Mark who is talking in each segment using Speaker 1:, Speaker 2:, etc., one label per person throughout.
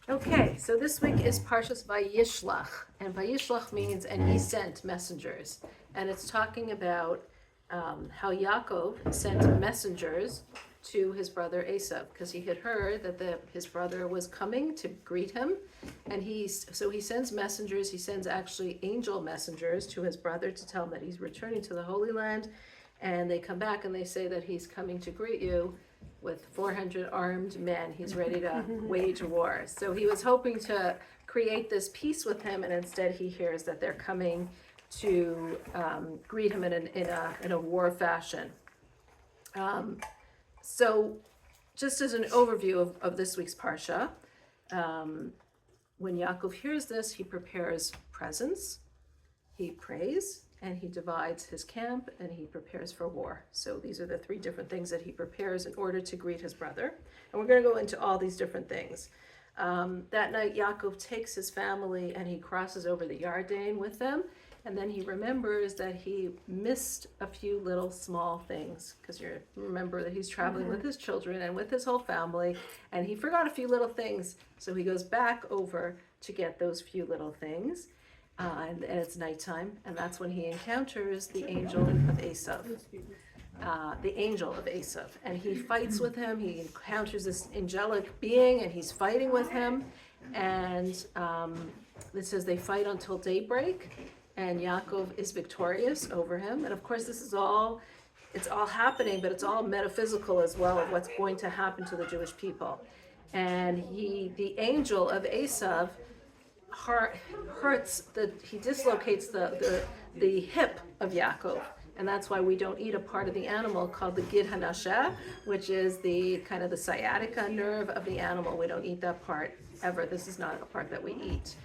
Speaker 1: Okay, so this week is Parshas Vayishlach, and Vayishlach means and he sent messengers, and it's talking about how Yaakov sent messengers to his brother Esau because he had heard that his brother was coming to greet him, and he sends messengers. He sends actually angel messengers to his brother to tell him that he's returning to the Holy Land, and they come back and they say that he's coming to greet you with 400 armed men. He's ready to wage war. So he was hoping to create this peace with him, and instead he hears that they're coming to greet him in a war fashion. So just as an overview of this week's Parsha, when Yaakov hears this, he prepares presents, he prays, and he divides his camp, and he prepares for war. So these are the three different things that he prepares in order to greet his brother. And we're going to go into all these different things. That night, Yaakov takes his family and he crosses over the Yarden with them. And then he remembers that he missed a few little small things, because you remember that he's traveling with his children and with his whole family, and he forgot a few little things. So he goes back over to get those few little things. And it's nighttime, and that's when he encounters the angel of Esau. And he fights with him. He encounters this angelic being, and he's fighting with him. And it says they fight until daybreak, and Yaakov is victorious over him. And of course, it's all happening, but it's all metaphysical as well of what's going to happen to the Jewish people. And the angel of Esau, he dislocates the hip of Yaakov, and that's why we don't eat a part of the animal called the gid hanasheh, which is the kind of the sciatica nerve of the animal. We don't eat that part ever. This is not a part that we eat.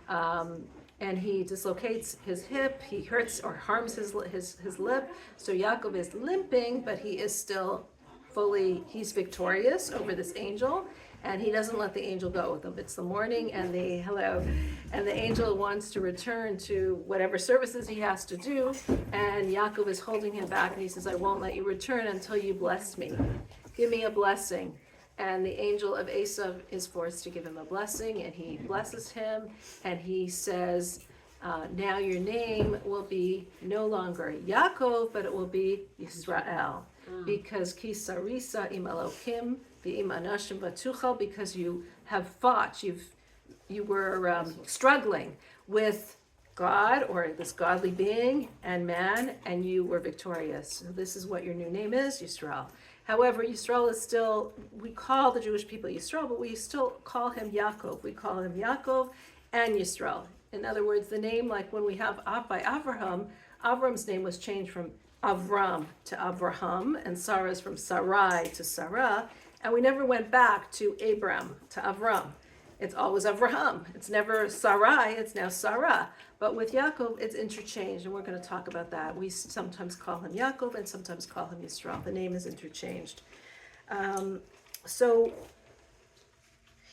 Speaker 1: And he dislocates his hip. He hurts or harms his lip. So Yaakov is limping, but he is still he's victorious over this angel. And he doesn't let the angel go with him. It's the morning, and the angel wants to return to whatever services he has to do, and Yaakov is holding him back, and he says, I won't let you return until you bless me. Give me a blessing. And the angel of Esau is forced to give him a blessing, and he blesses him, and he says, now your name will be no longer Yaakov, but it will be Yisrael, because Kisarisa im Elokim, because you have fought, you were struggling with God or this godly being and man, and you were victorious. So this is what your new name is, Yisrael. However, Yisrael is still, we call the Jewish people Yisrael, but we still call him Yaakov. We call him Yaakov and Yisrael. In other words, the name, like when we have by Avraham, Avram's name was changed from Avram to Avraham, and Sarah's from Sarai to Sarah. And we never went back to Abram, to Avram. It's always Avraham. It's never Sarai, it's now Sarah. But with Yaakov, it's interchanged, and we're going to talk about that. We sometimes call him Yaakov and sometimes call him Yisrael. The name is interchanged. So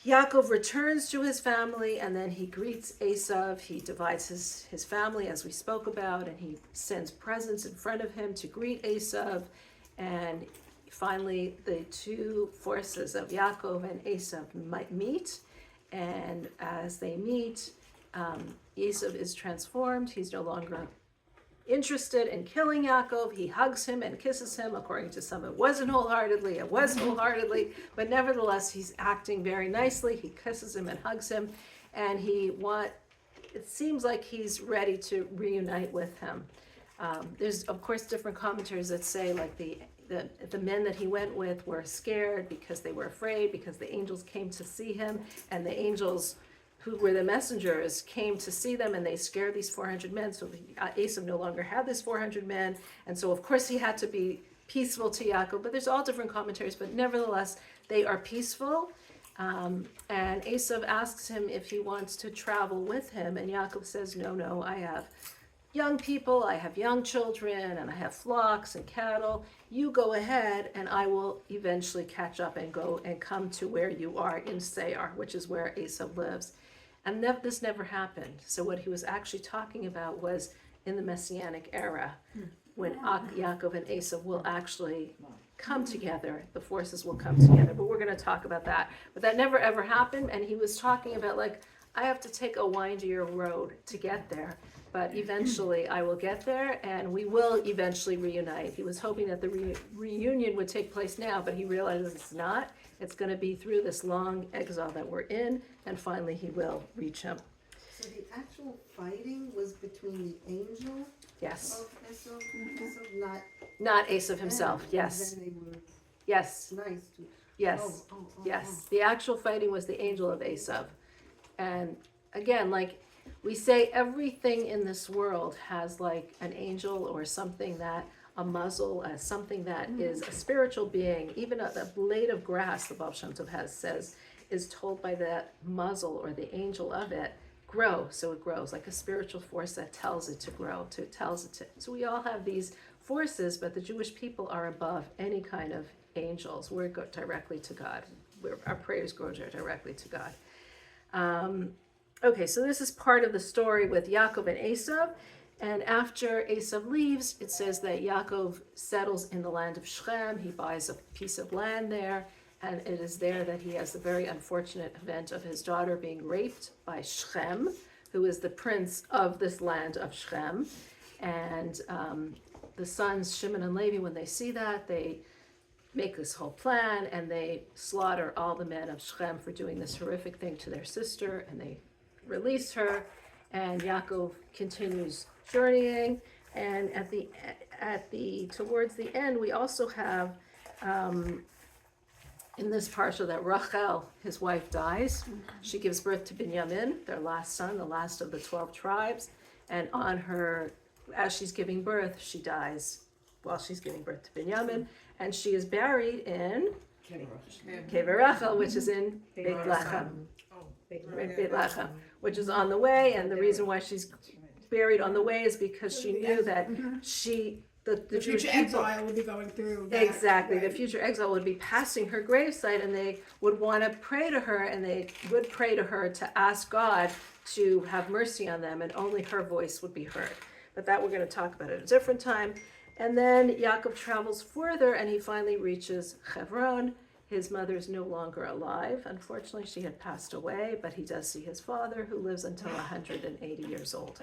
Speaker 1: Yaakov returns to his family, and then he greets Esau. He divides his family, as we spoke about, and he sends presents in front of him to greet Esau. And finally, the two forces of Yaakov and Esau might meet, and as they meet, Esau is transformed. He's no longer interested in killing Yaakov. He hugs him and kisses him. According to some, it wasn't wholeheartedly, but nevertheless, he's acting very nicely. He kisses him and hugs him, and it seems like he's ready to reunite with him. There's, of course, different commentaries that say, like, the men that he went with were scared because they were afraid, because the angels came to see him, and the angels who were the messengers came to see them, and they scared these 400 men. So Esau no longer had these 400 men, and so of course he had to be peaceful to Yaakov. But there's all different commentaries, but nevertheless they are peaceful. And Esau asks him if he wants to travel with him, and Yaakov says, no, I have young people, I have young children, and I have flocks and cattle. You go ahead, and I will eventually catch up and go and come to where you are in Seir, which is where Esau lives. And this never happened. So what he was actually talking about was in the Messianic era. when Yaakov and Esau will actually come together. The forces will come together. But we're going to talk about that. But that never ever happened. And he was talking about, like, I have to take a windier road to get there. But eventually I will get there, and we will eventually reunite. He was hoping that the reunion would take place now, but he realizes it's not. It's going to be through this long exile that we're in, and finally he will reach him.
Speaker 2: So the actual fighting was between the angel
Speaker 1: Yes.
Speaker 2: of Esau, Esau,
Speaker 1: Not Esau himself.
Speaker 2: and
Speaker 1: Yes.
Speaker 2: then they were
Speaker 1: Yes.
Speaker 2: nice to.
Speaker 1: Yes. Yes. The actual fighting was the angel of Esau. And again, like we say, everything in this world has like an angel or something that, a muzzle, as something that is a spiritual being. Even the blade of grass, the Baal Shem Tov says, is told by that muzzle or the angel of it, grow. So it grows like a spiritual force that tells it to grow, so we all have these forces, but the Jewish people are above any kind of angels. We go directly to God. Our prayers go directly to God. Okay, so this is part of the story with Yaakov and Esau. And after Esau leaves, it says that Yaakov settles in the land of Shechem. He buys a piece of land there. And it is there that he has the very unfortunate event of his daughter being raped by Shechem, who is the prince of this land of Shechem. And the sons, Shimon and Levi, when they see that, they make this whole plan, and they slaughter all the men of Shechem for doing this horrific thing to their sister, and they release her. And Yaakov continues journeying. And towards the end, we also have in this parsha that Rachel, his wife, dies. She gives birth to Binyamin, their last son, the last of the 12 tribes. And as she's giving birth, she dies while she's giving birth to Binyamin. And she is buried in Kever Rachel, which is in Beit Lechem. Beit Lechem, which is on the way. And the reason why she's buried on the way is because she knew that the
Speaker 3: future exile would be going through that.
Speaker 1: Exactly. The future exile would be passing her gravesite, and they would want to pray to her, and they would pray to her to ask God to have mercy on them, and only her voice would be heard. But that we're going to talk about at a different time. And then Yaakov travels further, and he finally reaches Hebron. His mother is no longer alive. Unfortunately, she had passed away, but he does see his father, who lives until 180 years old.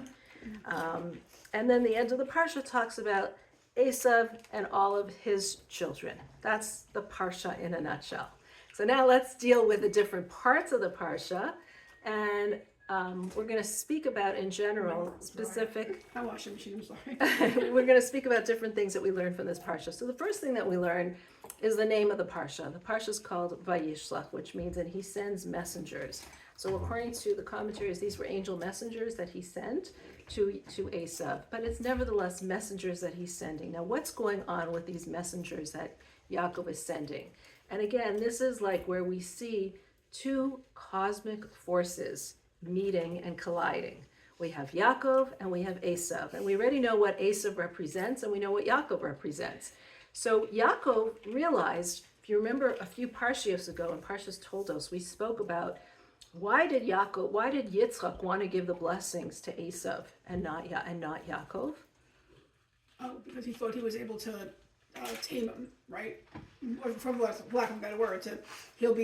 Speaker 1: And then the end of the parsha talks about Esau and all of his children. That's the parsha in a nutshell. So now let's deal with the different parts of the parsha, and we're going to speak about, in general, specific.
Speaker 3: My washing machine, I'm sorry.
Speaker 1: We're going to speak about different things that we learned from this parsha. So the first thing that we learn is the name of the parsha. The parsha is called Vayishlach, which means that he sends messengers. So according to the commentaries, these were angel messengers that he sent to Esau, but it's nevertheless messengers that he's sending. Now, what's going on with these messengers that Yaakov is sending? And again, this is like where we see two cosmic forces meeting and colliding. We have Yaakov and we have Esau, and we already know what Esau represents, and we know what Yaakov represents. So Yaakov realized, if you remember a few parshios ago, and Parshas Toldos, we spoke about why did Yitzchak want to give the blessings to Esau and not Yaakov?
Speaker 3: Oh, because he thought he was able to tame him, right? Or for lack of a better word, he'll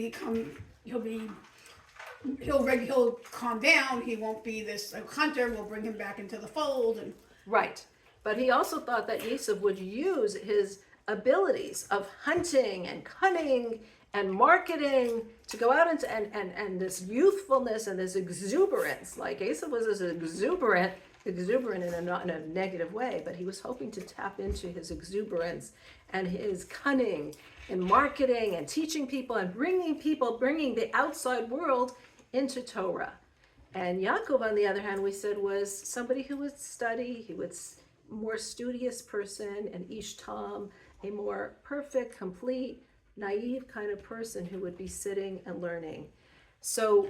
Speaker 3: calm down. He won't be this hunter. We'll bring him back into the fold. And
Speaker 1: Right, but he also thought that Esau would use his abilities of hunting and cunning and marketing to go out and this youthfulness and this exuberance. Like Esau was this exuberant in a not in a negative way, but he was hoping to tap into his exuberance and his cunning in marketing and teaching people and bringing the outside world into Torah. And Yaakov, on the other hand, we said was somebody who would study. He was a more studious person, an ish tam, a more perfect, complete, naive kind of person who would be sitting and learning. So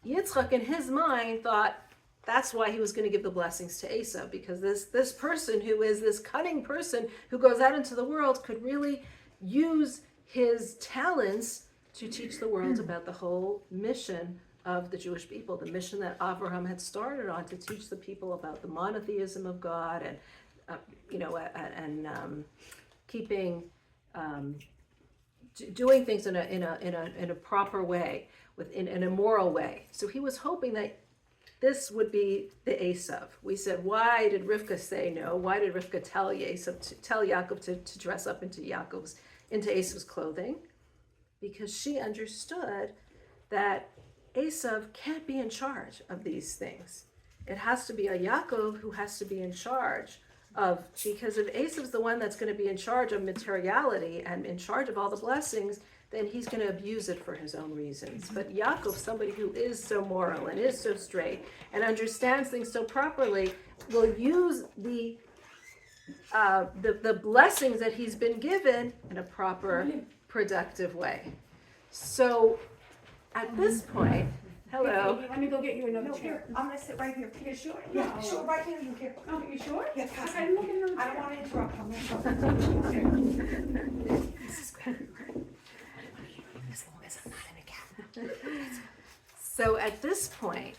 Speaker 1: Yitzchak, in his mind, thought that's why he was going to give the blessings to Esau, because this person who is this cunning person who goes out into the world could really use his talents to teach the world about the whole mission of the Jewish people, the mission that Abraham had started on, to teach the people about the monotheism of God and keeping, doing things in a proper way, in a moral way. So he was hoping that this would be the Esau. We said, why did Rivka say no? Why did Rivka tell Yaakov to dress up into Esau's clothing? Because she understood that Esau can't be in charge of these things. It has to be a Yaakov who has to be in charge of, because if Esau's the one that's going to be in charge of materiality and in charge of all the blessings, then he's going to abuse it for his own reasons. But Yaakov, somebody who is so moral and is so straight and understands things so properly, will use the blessings that he's been given in a proper, productive way. So at this point, hello.
Speaker 3: Let me go get you another
Speaker 2: No,
Speaker 3: chair.
Speaker 2: here, I'm gonna sit right here.
Speaker 3: You sure?
Speaker 2: Yeah, sure, right here, you here.
Speaker 3: Oh, you sure?
Speaker 2: Yeah, pass
Speaker 3: I
Speaker 2: me.
Speaker 3: don't want
Speaker 2: I don't wanna interrupt, I'm gonna
Speaker 1: This is great. As long as I'm not in a cab. So at this point,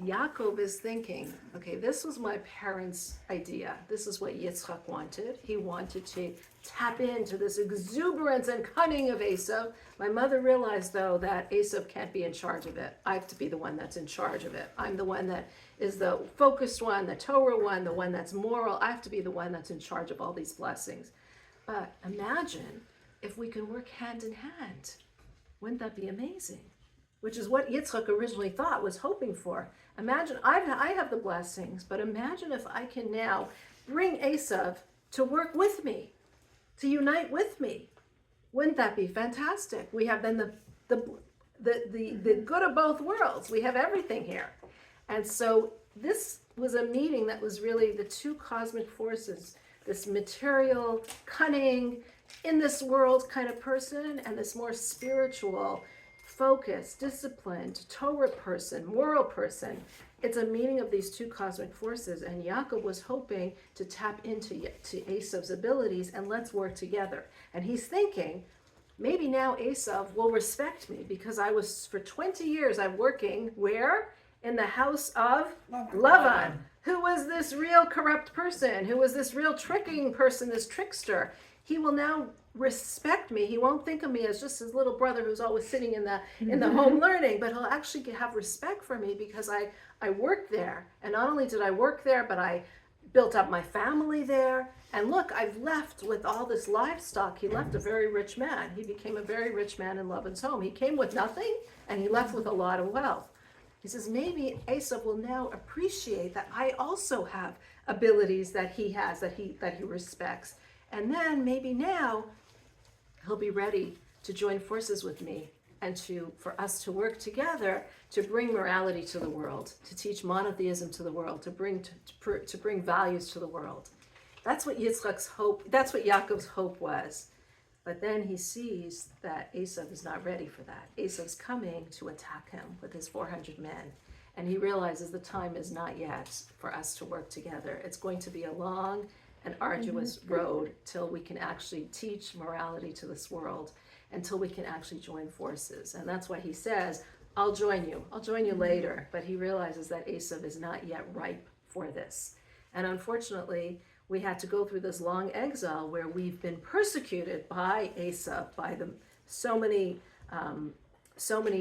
Speaker 1: Yaakov is thinking, okay, this was my parents' idea. This is what Yitzchak wanted. He wanted to tap into this exuberance and cunning of Esau. My mother realized, though, that Esau can't be in charge of it. I have to be the one that's in charge of it. I'm the one that is the focused one, the Torah one, the one that's moral. I have to be the one that's in charge of all these blessings. But imagine if we could work hand in hand. Wouldn't that be amazing? Which is what Yitzchak originally thought, was hoping for. Imagine, I have the blessings, but imagine if I can now bring Esau to work with me, to unite with me. Wouldn't that be fantastic? We have then the good of both worlds. We have everything here. And so this was a meeting that was really the two cosmic forces, this material, cunning, in this world kind of person, and this more spiritual, focused, disciplined, Torah person, moral person. It's a meeting of these two cosmic forces, and Yaakov was hoping to tap into Esau's abilities and let's work together. And he's thinking, maybe now Esau will respect me because I was, for 20 years, I'm working where? In the house of Lavan, who was this real corrupt person, who was this real tricking person, this trickster. He will now respect me. He won't think of me as just his little brother who's always sitting in the home learning, but he'll actually have respect for me because I worked there. And not only did I work there, but I built up my family there. And look, I've left with all this livestock. He left a very rich man. He became a very rich man in Laban's home. He came with nothing and he left with a lot of wealth. He says, maybe Esau will now appreciate that I also have abilities that he has, that he respects. And then maybe now he'll be ready to join forces with me and for us to work together to bring morality to the world, to teach monotheism to the world, to bring values to the world. That's what Yitzchak's hope, that's what Yaakov's hope was. But then he sees that Esau is not ready for that. Esau's coming to attack him with his 400 men. And he realizes the time is not yet for us to work together. It's going to be a long and arduous road till we can actually teach morality to this world, until we can actually join forces. And that's why he says, I'll join you later. But he realizes that Esau is not yet ripe for this. And unfortunately, we had to go through this long exile where we've been persecuted by Esau, by so many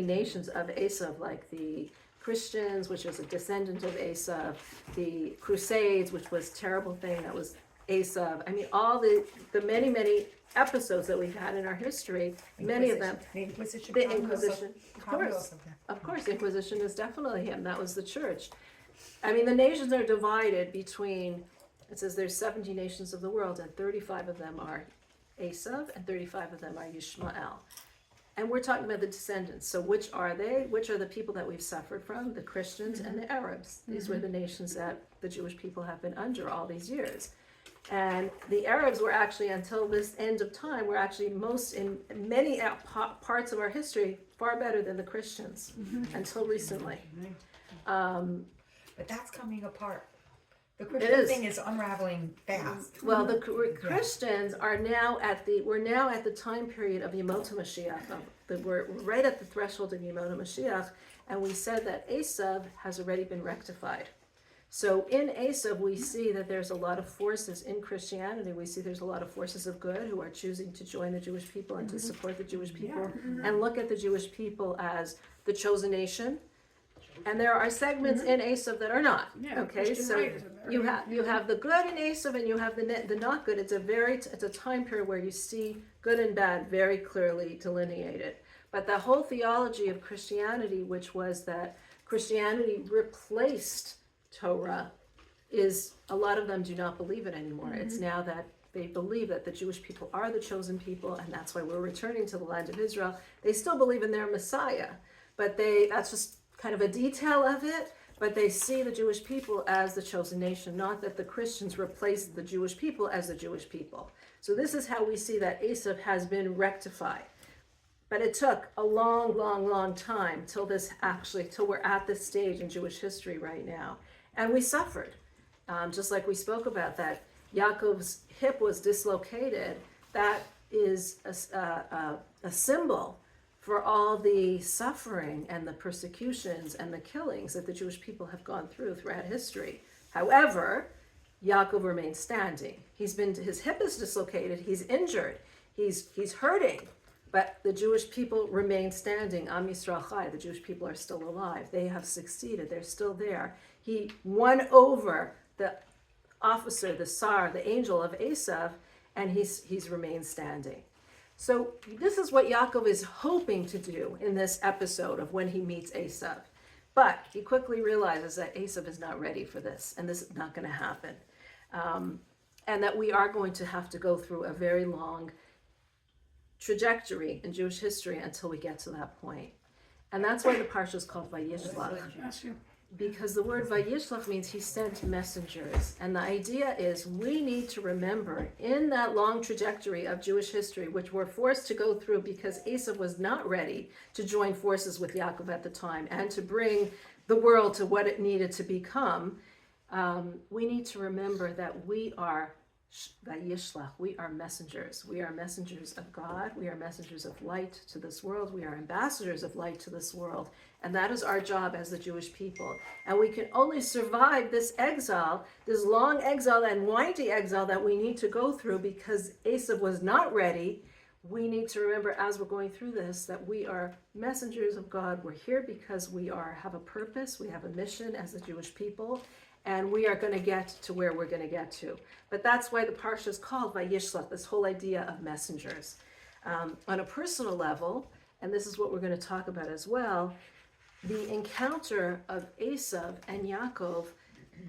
Speaker 1: nations of Esau, like the Christians, which is a descendant of Esau, the Crusades, which was a terrible thing, that was Esau. I mean, all the many episodes that we've had in our history, many of them.
Speaker 4: The Inquisition.
Speaker 1: The Inquisition, of course, Inquisition is definitely him. That was the church. I mean, the nations are divided between, it says there's 70 nations of the world, and 35 of them are Esau, and 35 of them are Yishmael. And we're talking about the descendants. So which are they? Which are the people that we've suffered from? The Christians and the Arabs. These were the nations that the Jewish people have been under all these years. And the Arabs were actually, until this end of time, were actually in many parts of our history, far better than the Christians, until recently.
Speaker 4: But that's coming apart. The Christian thing is unraveling fast.
Speaker 1: Well, the Christians are now we're now at the time period of Yemot HaMashiach. We're right at the threshold of Yemot HaMashiach, and we said that Esau has already been rectified. So in Esau, we see that there's a lot of forces in Christianity. We see there's a lot of forces of good who are choosing to join the Jewish people and to support the Jewish people and look at the Jewish people as the chosen nation. And there are segments in Esau that are not.
Speaker 3: Yeah,
Speaker 1: Okay,
Speaker 3: Christian
Speaker 1: so
Speaker 3: right is in there.
Speaker 1: you have the good in Esau and you have the not good. It's a time period where you see good and bad very clearly delineated. But the whole theology of Christianity, which was that Christianity replaced Torah, is a lot of them do not believe it anymore. It's now that they believe that the Jewish people are the chosen people, and that's why we're returning to the land of Israel. They still believe in their Messiah, but that's just kind of a detail of it, but they see the Jewish people as the chosen nation, not that the Christians replaced the Jewish people as the Jewish people. So this is how we see that Esau has been rectified. But it took a long, long, long time till we're at this stage in Jewish history right now. And we suffered, just like we spoke about that. Yaakov's hip was dislocated. That is a symbol for all the suffering and the persecutions and the killings that the Jewish people have gone throughout history. However, Yaakov remains standing. His hip is dislocated. He's injured. He's hurting. But the Jewish people remain standing. Am Yisrael Chai. The Jewish people are still alive. They have succeeded. They're still there. He won over the officer, the Sar, the angel of Esau, and he's remained standing. So this is what Yaakov is hoping to do in this episode of when he meets Esau. But he quickly realizes that Esau is not ready for this, and this is not going to happen. And that we are going to have to go through a very long trajectory in Jewish history until we get to that point. And that's why the parsha is called Vayishlach.
Speaker 3: Ask you.
Speaker 1: Because the word Vayishlach means he sent messengers. And the idea is we need to remember in that long trajectory of Jewish history, which we're forced to go through because Esau was not ready to join forces with Yaakov at the time and to bring the world to what it needed to become, we need to remember that we are Vayishlach, we are messengers. We are messengers of God. We are messengers of light to this world. We are ambassadors of light to this world. And that is our job as the Jewish people. And we can only survive this exile, this long exile and windy exile that we need to go through because Esau was not ready. We need to remember as we're going through this that we are messengers of God. We're here because we have a purpose. We have a mission as the Jewish people. And we are going to get to where we're going to get to. But that's why the parsha is called Vayishlach, this whole idea of messengers. On a personal level, and this is what we're going to talk about as well, the encounter of Esau and Yaakov,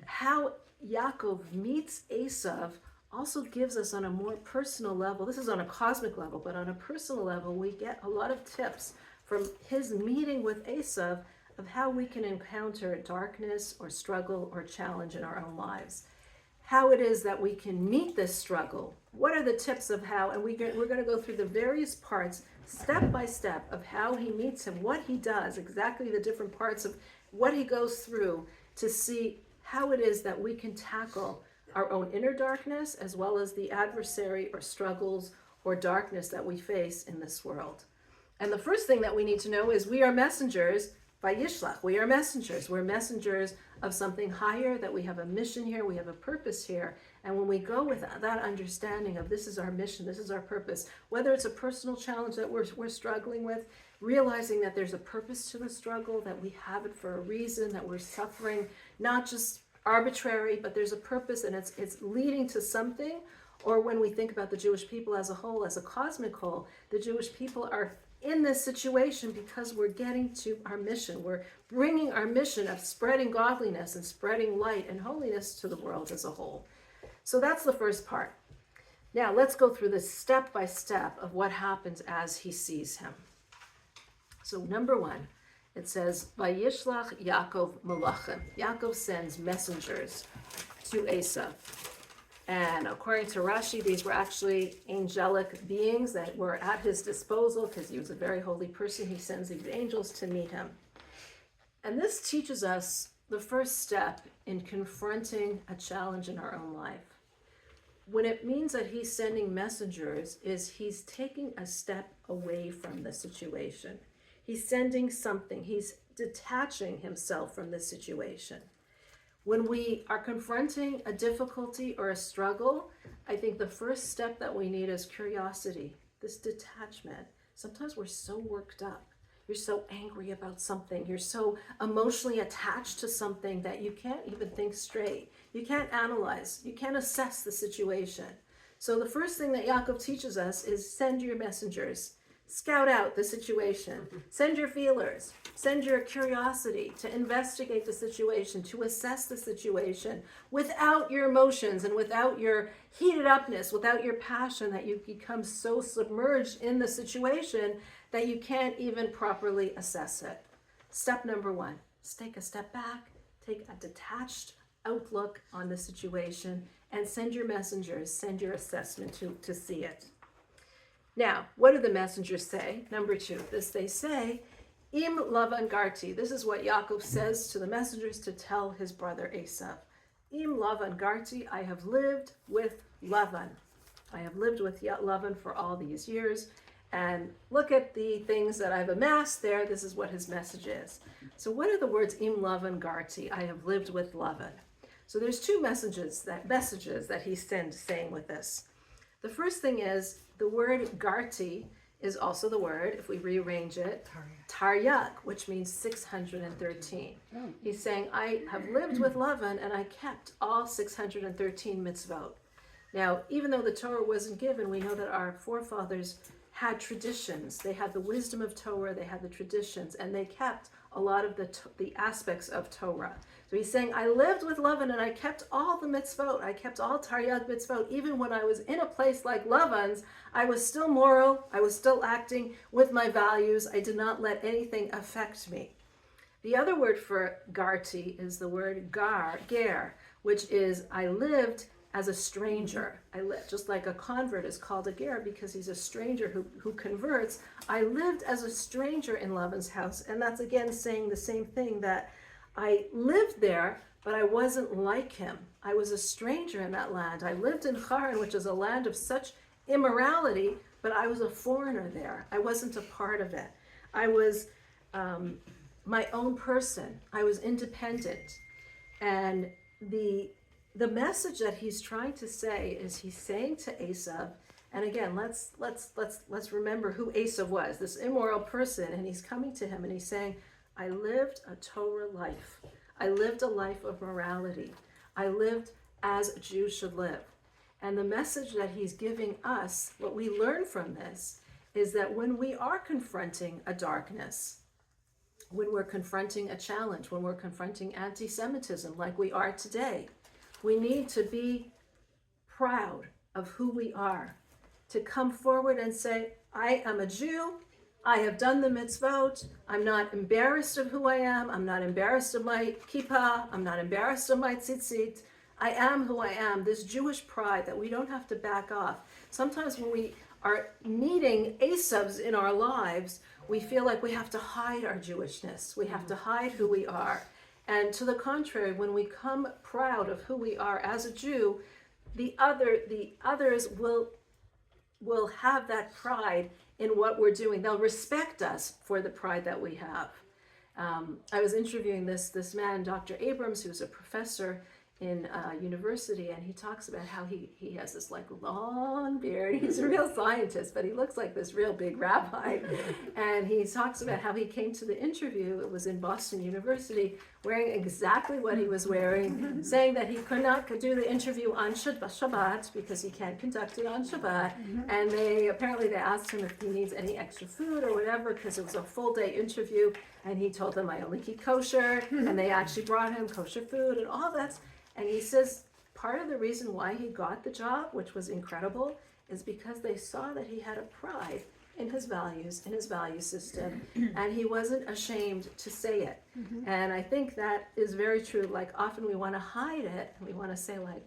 Speaker 1: how Yaakov meets Esau also gives us on a more personal level, this is on a cosmic level, but on a personal level, we get a lot of tips from his meeting with Esau of how we can encounter darkness or struggle or challenge in our own lives. How it is that we can meet this struggle. What are the tips of how, and we're going to go through the various parts, step by step, of how he meets him, what he does, exactly the different parts of what he goes through to see how it is that we can tackle our own inner darkness as well as the adversary or struggles or darkness that we face in this world. And the first thing that we need to know is we are messengers. Vayishlach, we are messengers. We're messengers of something higher, that we have a mission here, we have a purpose here. And when we go with that understanding of this is our mission, this is our purpose, whether it's a personal challenge that we're struggling with, realizing that there's a purpose to the struggle, that we have it for a reason, that we're suffering, not just arbitrary, but there's a purpose and it's leading to something. Or when we think about the Jewish people as a whole, as a cosmic whole, the Jewish people are in this situation because we're getting to our mission. We're bringing our mission of spreading godliness and spreading light and holiness to the world as a whole. So that's the first part. Now let's go through this step by step of what happens as he sees him. So number one, it says, Vayishlach Yaakov malachim. Yaakov sends messengers to Esau. And according to Rashi, these were actually angelic beings that were at his disposal because he was a very holy person. He sends these angels to meet him. And this teaches us the first step in confronting a challenge in our own life. When it means that he's sending messengers, is he's taking a step away from the situation. He's sending something. He's detaching himself from the situation. When we are confronting a difficulty or a struggle, I think the first step that we need is curiosity, this detachment. Sometimes we're so worked up. You're so angry about something. You're so emotionally attached to something that you can't even think straight. You can't analyze. You can't assess the situation. So the first thing that Yaakov teaches us is send your messengers. Scout out the situation. Send your feelers. Send your curiosity to investigate the situation, to assess the situation without your emotions and without your heated upness, without your passion, that you become so submerged in the situation that you can't even properly assess it. Step number one, take a step back, take a detached outlook on the situation, and send your messengers, send your assessment to see it. Now, what do the messengers say? Number two, they say, Im Lavan Garti. This is what Yaakov says to the messengers to tell his brother Esau. Im Lavan Garti, I have lived with Lavan. I have lived with Lavan for all these years. And look at the things that I've amassed there. This is what his message is. So what are the words Im Lavan Garti? I have lived with Lavan. So there's two messages that he's saying with this. The first thing is the word Garti is also the word, if we rearrange it, Taryag, which means 613. He's saying, I have lived with Lavan and I kept all 613 mitzvot. Now, even though the Torah wasn't given, we know that our forefathers had traditions. They had the wisdom of Torah, they had the traditions, and they kept a lot of the aspects of Torah. So he's saying, I lived with Lavan and I kept all the mitzvot. I kept all Taryag mitzvot. Even when I was in a place like Lavan's, I was still moral. I was still acting with my values. I did not let anything affect me. The other word for Garti is the word ger, which is I lived as a stranger. I lived, just like a convert is called a ger because he's a stranger who converts. I lived as a stranger in Lavan's house. And that's again saying the same thing, that I lived there, but I wasn't like him. I was a stranger in that land. I lived in Haran, which is a land of such immorality, but I was a foreigner there. I wasn't a part of it. I was my own person. I was independent. And the message that he's trying to say is he's saying to Esau, and again, let's remember who Esau was, this immoral person, and he's coming to him and he's saying, I lived a Torah life. I lived a life of morality. I lived as a Jew should live. And the message that he's giving us, what we learn from this, is that when we are confronting a darkness, when we're confronting a challenge, when we're confronting anti-Semitism like we are today, we need to be proud of who we are, to come forward and say, I am a Jew. I have done the mitzvot. I'm not embarrassed of who I am. I'm not embarrassed of my kippah. I'm not embarrassed of my tzitzit. I am who I am. This Jewish pride that we don't have to back off. Sometimes when we are meeting Esavs in our lives, we feel like we have to hide our Jewishness. We have to hide who we are. And to the contrary, when we come proud of who we are as a Jew, the others will have that pride in what we're doing. They'll respect us for the pride that we have. I was interviewing this man, Dr. Abrams, who's a professor in university, and he talks about how he has this like long beard. He's a real scientist, but he looks like this real big rabbi. And he talks about how he came to the interview, it was in Boston University, wearing exactly what he was wearing, saying that he could not do the interview on Shabbat because he can't conduct it on Shabbat. And they asked him if he needs any extra food or whatever, because it was a full day interview. And he told them, I only keep kosher. And they actually brought him kosher food and all that. And he says part of the reason why he got the job, which was incredible, is because they saw that he had a pride in his values, in his value system, and he wasn't ashamed to say it. And I think that is very true. Like often we want to hide it, and we want to say like,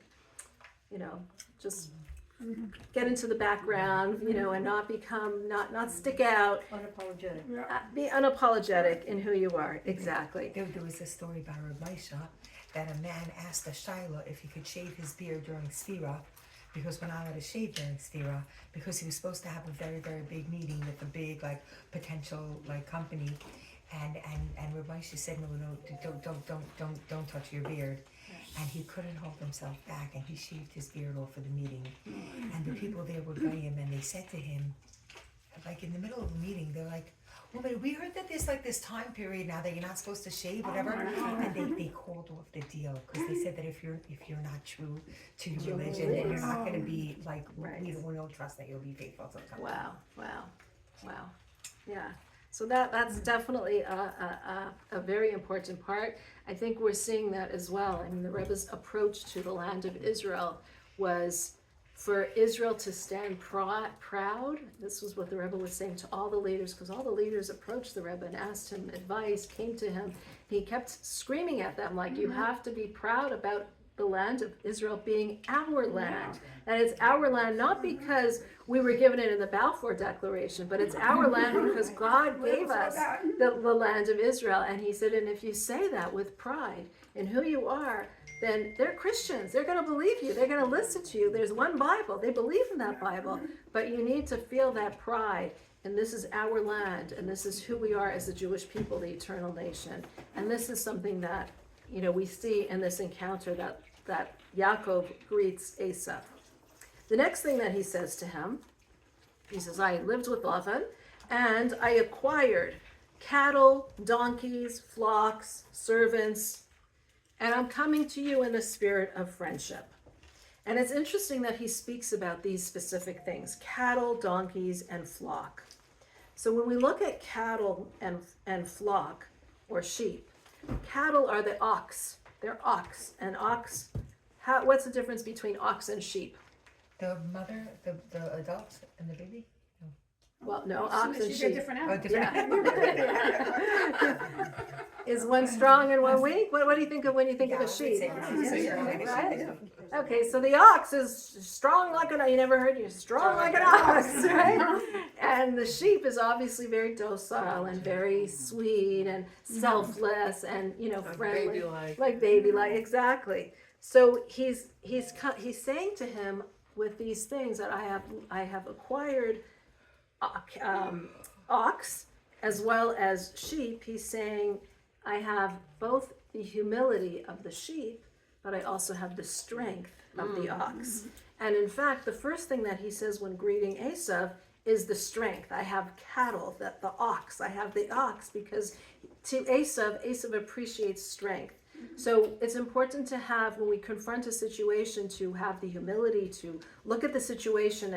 Speaker 1: just get into the background, and not not stick out.
Speaker 4: Unapologetic.
Speaker 1: Be unapologetic in who you are. Exactly.
Speaker 4: There was a story by Rabbi Isha that a man asked a Shiloh if he could shave his beard during Sfira, because we're not allowed to shave during Sfira, because he was supposed to have a very, very big meeting with a big potential company, and Rabbi Isha said, no, don't touch your beard. and he couldn't hold himself back, and he shaved his beard off for the meeting. And the people there were goyim, and they said to him, like in the middle of the meeting, they're like, "Woman, we heard that there's like this time period now that you're not supposed to shave, whatever." And they called off the deal because they said that if you're not true to your religion, then you're not going to be like, we don't trust that you'll be faithful to the
Speaker 1: Wow. Yeah. So that's definitely a very important part. I think we're seeing that as well. I mean, the Rebbe's approach to the land of Israel was for Israel to stand proud. This was what the Rebbe was saying to all the leaders, because all the leaders approached the Rebbe and asked him advice, came to him. He kept screaming at them, like, you have to be proud about the land of Israel being our land. And it's our land, not because we were given it in the Balfour Declaration, but it's our land because God gave us the land of Israel. And he said, and if you say that with pride in who you are, then they're Christians. They're going to believe you. They're going to listen to you. There's one Bible. They believe in that Bible. But you need to feel that pride. And this is our land. And this is who we are as the Jewish people, the eternal nation. And this is something that, we see in this encounter that Yaakov greets Esau. The next thing that he says to him, he says, I lived with Lavan, and I acquired cattle, donkeys, flocks, servants, and I'm coming to you in the spirit of friendship. And it's interesting that he speaks about these specific things, cattle, donkeys, and flock. So when we look at cattle and flock, or sheep, cattle are the ox. They're ox. And ox, what's the difference between ox and sheep?
Speaker 4: The mother, the adult, and the baby?
Speaker 1: Well, no, ox and
Speaker 3: She's a
Speaker 1: sheep.
Speaker 3: different
Speaker 4: Oh,
Speaker 3: animal.
Speaker 1: Yeah. Is one strong and one weak? What do you think of when you think of a sheep? Right? Okay, so the ox is strong like an ox. You never heard strong like an ox, right? And the sheep is obviously very docile and very sweet and selfless and friendly, like baby-like, exactly. So he's saying to him with these things that I have acquired ox as well as sheep. He's saying I have both the humility of the sheep, but I also have the strength of the ox. And in fact, the first thing that he says when greeting Esau is the strength. I have cattle, the ox. I have the ox because to Esau appreciates strength. So it's important to have, when we confront a situation, to have the humility to look at the situation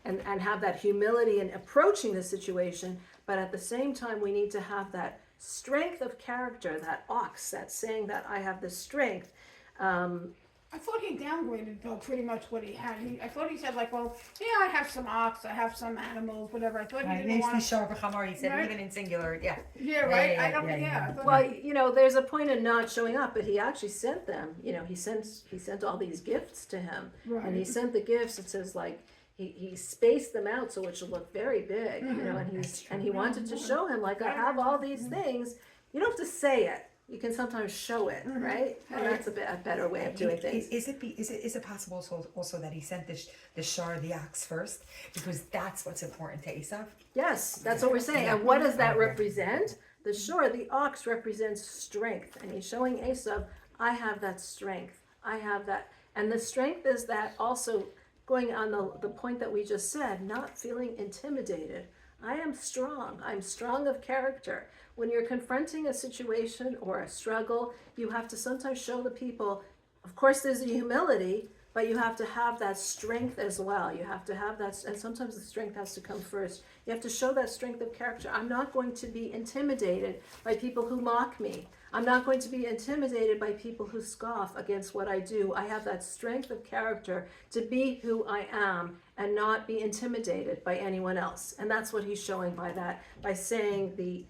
Speaker 1: and have that humility in approaching the situation. But at the same time, we need to have that strength of character, that ox, that saying that I have the strength.
Speaker 3: I thought he downgraded though pretty much what he had. I thought he said like, well, yeah, I have some ox, I have some animals, whatever. I thought he didn't want.
Speaker 4: He said even in singular, yeah.
Speaker 3: Yeah, right. I don't. Yeah.
Speaker 1: Well, there's a point in not showing up, but he actually sent them. He sent all these gifts to him,
Speaker 3: Right.
Speaker 1: and he sent the gifts. It says like he spaced them out so it should look very big, and he wanted to show him like I have all these things. You don't have to say it. You can sometimes show it, right? And that's a better way of doing things.
Speaker 4: Is it possible also that he sent the shar, the ox first, because that's what's important to Esau?
Speaker 1: Yes, that's what we're saying. And what does that represent? The ox represents strength, and he's showing Esau, I have that strength. I have that, and the strength is that also going on the point that we just said, not feeling intimidated. I am strong. I'm strong of character. When you're confronting a situation or a struggle, you have to sometimes show the people, of course there's a humility, but you have to have that strength as well. You have to have that, and sometimes the strength has to come first. You have to show that strength of character. I'm not going to be intimidated by people who mock me. I'm not going to be intimidated by people who scoff against what I do. I have that strength of character to be who I am and not be intimidated by anyone else. And that's what he's showing by that, by saying the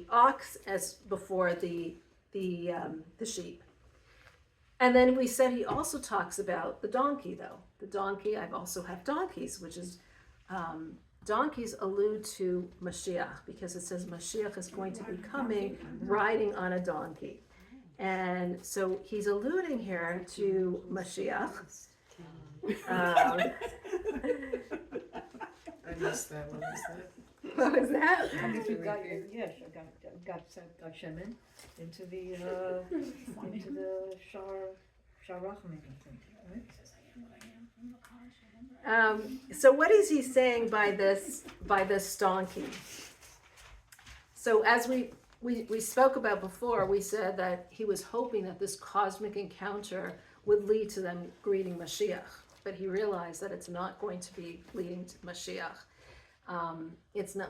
Speaker 1: ox as before the sheep. And then we said he also talks about the donkey, though. The donkey, I also have donkeys, which is, donkeys allude to Mashiach, because it says Mashiach is going to be coming riding on a donkey. And so he's alluding here to Mashiach.
Speaker 5: I missed that. What was that?
Speaker 1: What was that?
Speaker 6: If you got your, yes, got Shemin into the shar
Speaker 1: So what is he saying by this donkey? So as we spoke about before, we said that he was hoping that this cosmic encounter would lead to them greeting Mashiach, but he realized that it's not going to be leading to Mashiach.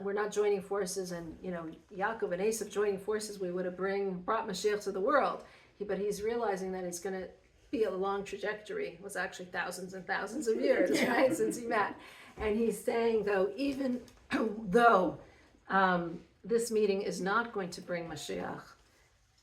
Speaker 1: We're not joining forces, and Yaakov and Esau joining forces, we would have brought Mashiach to the world. But he's realizing that it's going to be a long trajectory. It was actually thousands and thousands of years, right, since he met. And he's saying, though, even though this meeting is not going to bring Mashiach,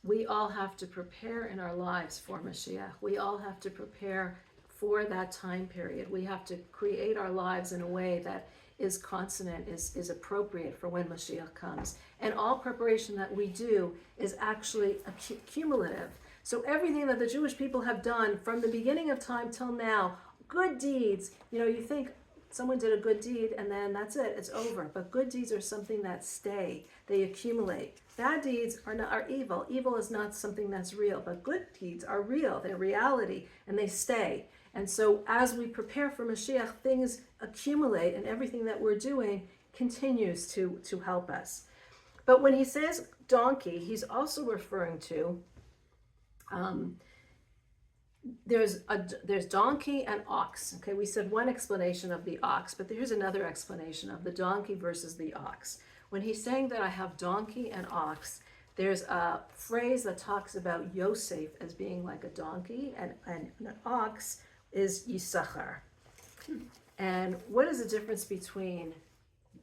Speaker 1: we all have to prepare in our lives for Mashiach. We all have to prepare for that time period. We have to create our lives in a way that is consonant, is appropriate for when Mashiach comes. And all preparation that we do is actually cumulative. So everything that the Jewish people have done from the beginning of time till now, good deeds, you think someone did a good deed and then that's it, it's over. But good deeds are something that stay, they accumulate. Bad deeds are evil. Evil is not something that's real, but good deeds are real, they're reality, and they stay. And so as we prepare for Mashiach, things accumulate, and everything that we're doing continues to help us. But when he says donkey, he's also referring to there's donkey and ox. Okay, we said one explanation of the ox, but here's another explanation of the donkey versus the ox. When he's saying that I have donkey and ox, there's a phrase that talks about Yosef as being like a donkey, and an ox is Yisachar. And what is the difference between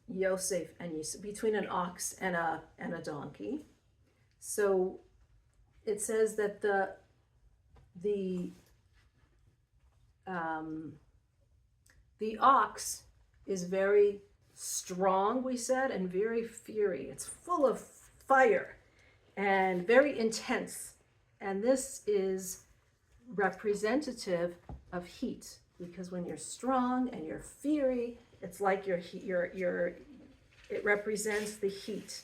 Speaker 1: Yosef and between an ox and a donkey? So it says that the ox is very strong, we said, and very fiery. It's full of fire and very intense. And this is representative of heat, because when you're strong and you're fiery, it's like it represents the heat.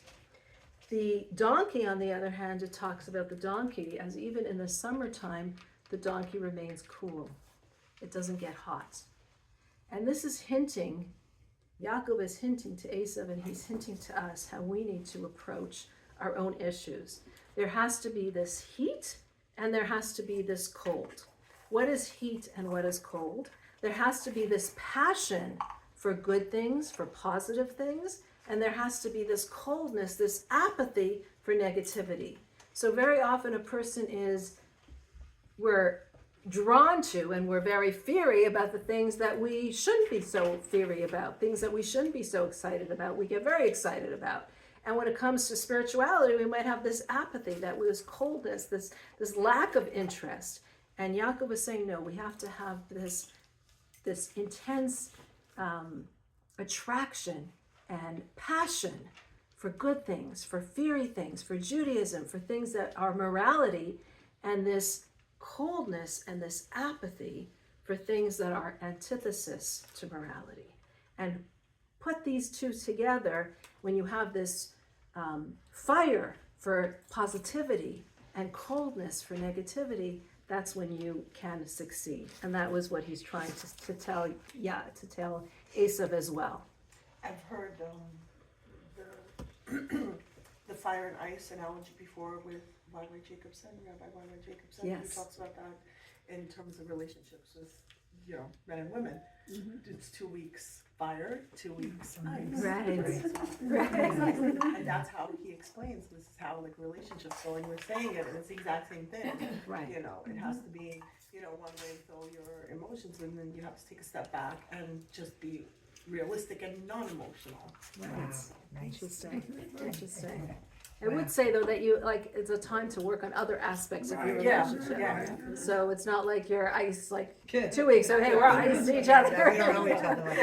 Speaker 1: The donkey, on the other hand, it talks about the donkey as even in the summertime, the donkey remains cool. It doesn't get hot. And this is hinting, Yaakov is hinting to Esau, and he's hinting to us how we need to approach our own issues. There has to be this heat, and there has to be this cold. What is heat and what is cold? There has to be this passion for good things, for positive things, and there has to be this coldness, this apathy for negativity. So very often a person we're drawn to, and we're very fiery about the things that we shouldn't be so fiery about, things that we shouldn't be so excited about, we get very excited about. And when it comes to spirituality, we might have this apathy, this coldness, this lack of interest. And Yaakov is saying, no, we have to have this intense attraction and passion for good things, for fiery things, for Judaism, for things that are morality, and this coldness and this apathy for things that are antithesis to morality. And put these two together, when you have this fire for positivity and coldness for negativity, that's when you can succeed. And that was what he's trying to tell Esau as well.
Speaker 6: I've heard the fire and ice analogy before with Rabbi Jacobson,
Speaker 1: Yes.
Speaker 6: who talks about that in terms of relationships with men and women. It's 2 weeks fire, 2 weeks ice.
Speaker 1: Right.
Speaker 6: And that's how he explains this is how relationships go, and we're saying it, and it's the exact same thing.
Speaker 1: Right.
Speaker 6: It has to be one way to feel your emotions, and then you have to take a step back and just be realistic and non-emotional.
Speaker 1: Right. Interesting. I would say though that it's a time to work on other aspects of your relationship.
Speaker 6: Yeah.
Speaker 1: So it's not like you're ice 2 weeks. So hey, we're ice to each other.
Speaker 4: We don't know each other like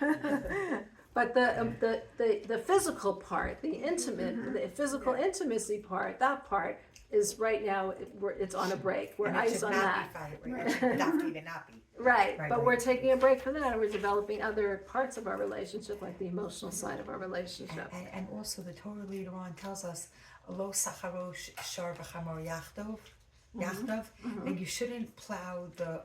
Speaker 4: that.
Speaker 1: But the physical part, the physical intimacy part, that part is right now it's on a break. We're
Speaker 4: And it
Speaker 1: ice
Speaker 4: should
Speaker 1: on
Speaker 4: not
Speaker 1: that.
Speaker 4: be fire, right? It should even not be.
Speaker 1: Right,
Speaker 4: Right,
Speaker 1: but
Speaker 4: right.
Speaker 1: we're taking a break from that, and we're developing other parts of our relationship, like the emotional side of our relationship.
Speaker 4: And also the Torah later on tells us, Lo sacharosh shar v'chamor yachtov, yachdav, then you shouldn't plow the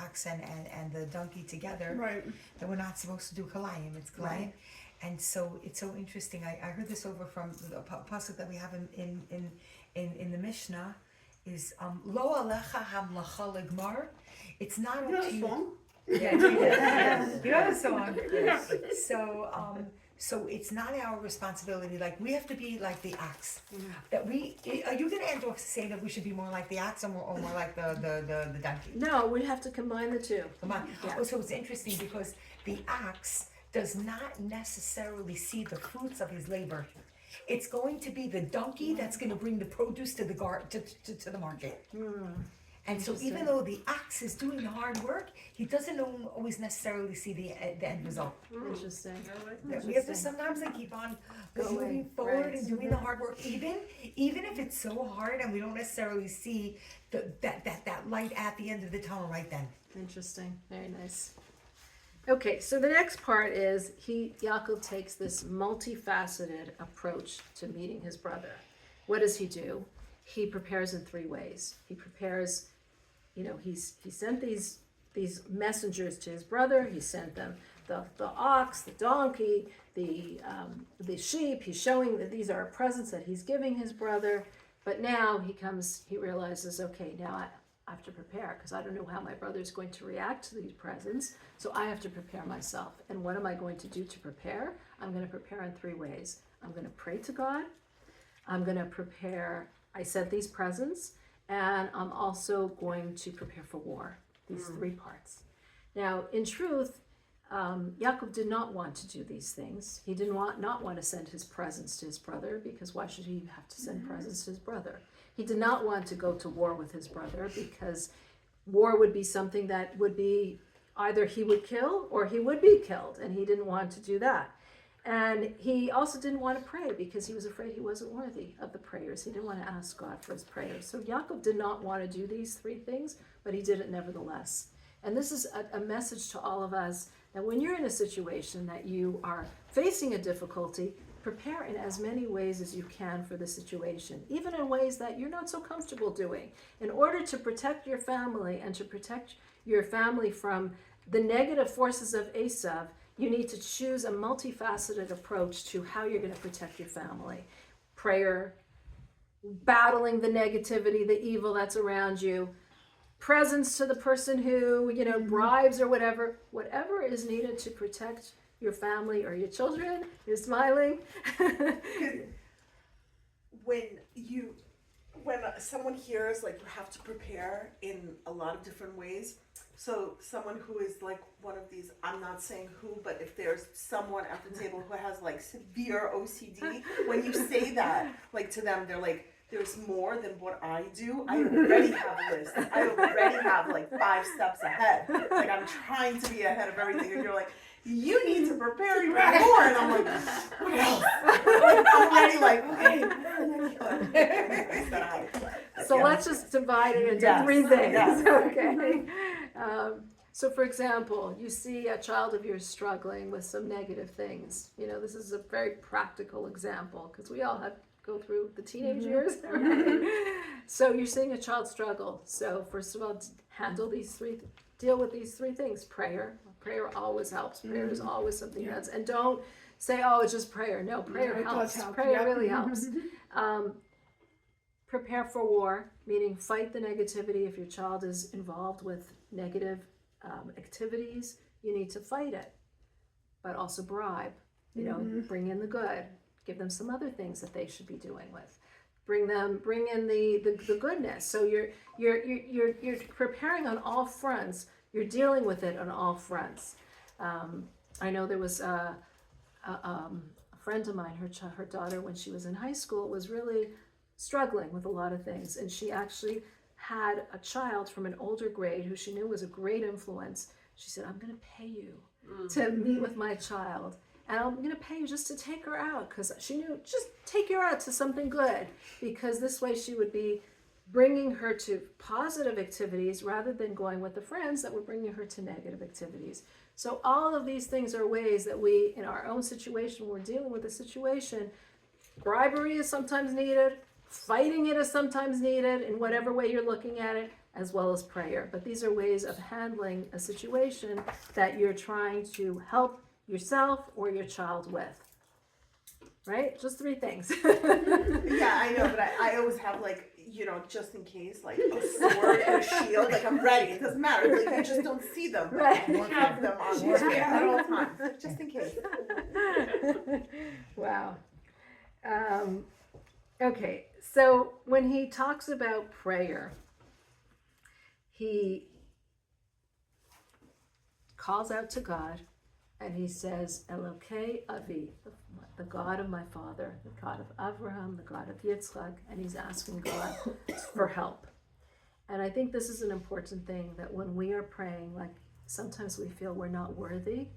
Speaker 4: ox and the donkey together.
Speaker 3: Right.
Speaker 4: That we're not supposed to do kalayim. It's kalayim.
Speaker 6: Right.
Speaker 4: And so it's so interesting. I heard this over from the pasuk that we have in the Mishnah is lo alecha hamlacha ligmar. It's not
Speaker 3: You know
Speaker 4: up to
Speaker 3: the
Speaker 4: you.
Speaker 3: song?
Speaker 4: Yeah, you know the song. So it's not our responsibility. Like we have to be like the ox. That we are you gonna end off saying that we should be more like the ox or more like the donkey?
Speaker 1: No, we have to combine the two.
Speaker 4: Come on.
Speaker 1: Yeah.
Speaker 4: Oh, so it's interesting because the ox does not necessarily see the fruits of his labor. It's going to be the donkey that's going to bring the produce to the to the market. And so even though the ox is doing the hard work, he doesn't always necessarily see the end result.
Speaker 1: Interesting.
Speaker 4: That we have to sometimes keep on moving forward
Speaker 1: right.
Speaker 4: and doing the hard work, even if it's so hard and we don't necessarily see that light at the end of the tunnel right then.
Speaker 1: Interesting. Very nice. Okay, so the next part is Yaakov takes this multifaceted approach to meeting his brother. What does he do? He prepares in three ways. He prepares, he sent these messengers to his brother. He sent them the ox, the donkey, the sheep. He's showing that these are presents that he's giving his brother. But now he realizes, okay, now I have to prepare because I don't know how my brother is going to react to these presents. So I have to prepare myself. And what am I going to do to prepare? I'm going to prepare in three ways. I'm going to pray to God. I'm going to prepare, I sent these presents, and I'm also going to prepare for war. These three parts. Now, in truth, Yaakov did not want to do these things. He did not want to send his presents to his brother, because why should he have to send presents to his brother? He did not want to go to war with his brother, because war would be something that would be either he would kill or he would be killed, and he didn't want to do that. And he also didn't want to pray because he was afraid he wasn't worthy of the prayers. He didn't want to ask God for his prayers. So Yaakov did not want to do these three things, but he did it nevertheless. And this is a message to all of us that when you're in a situation that you are facing a difficulty, prepare in as many ways as you can for the situation, even in ways that you're not so comfortable doing, in order to protect your family and to protect your family from the negative forces of Esau. You need to choose a multifaceted approach to how you're going to protect your family. Prayer, battling the negativity, the evil that's around you, presents to the person who, bribes or whatever is needed to protect your family or your children. You're smiling.
Speaker 6: When someone hears like you have to prepare in a lot of different ways, so someone who is like one of these, I'm not saying who, but if there's someone at the table who has like severe OCD, when you say that like to them, they're like, there's more than what I do. I already have a list. I already have like 5 steps ahead. Like I'm trying to be ahead of everything, and you're like, you need to prepare even more. And I'm like, what else? Like, I'm already like, okay.
Speaker 1: So let's just divide it into
Speaker 6: Yes.
Speaker 1: 3 things.
Speaker 6: Yes.
Speaker 1: Okay. So for example, you see a child of yours struggling with some negative things. This is a very practical example because we all go through the teenage years. Right? So you're seeing a child struggle. So first of all, deal with these 3 things. Prayer always helps. Prayer is always something else. And don't say, oh, it's just prayer. No, prayer helps. Prayer really helps. Prepare for war, meaning fight the negativity. If your child is involved with negative activities, you need to fight it. But also bribe, bring in the good. Give them some other things that they should be doing with. Bring in the goodness. So you're preparing on all fronts. You're dealing with it on all fronts. I know there was a friend of mine, her daughter, when she was in high school, was really struggling with a lot of things. And she actually had a child from an older grade who she knew was a great influence. She said, I'm going to pay you to meet with my child. And I'm going to pay you just to take her out, because she knew, just take her out to something good, because this way she would be bringing her to positive activities rather than going with the friends that were bringing her to negative activities. So all of these things are ways that we, in our own situation, when we're dealing with a situation, bribery is sometimes needed, fighting it is sometimes needed in whatever way you're looking at it, as well as prayer. But these are ways of handling a situation that you're trying to help yourself or your child with. Right? Just 3 things.
Speaker 6: Yeah, I know, but I always have like, you know, just in case, like a sword and a shield, like I'm ready. It doesn't matter, like you just don't see them. But
Speaker 1: Right.
Speaker 6: I have them on me at all times, just in case.
Speaker 1: Wow. Okay, so when he talks about prayer, he calls out to God and he says, Elokei Avi, the God of my father, the God of Abraham, the God of Yitzchak, and he's asking God for help. And I think this is an important thing, that when we are praying, like sometimes we feel we're not worthy,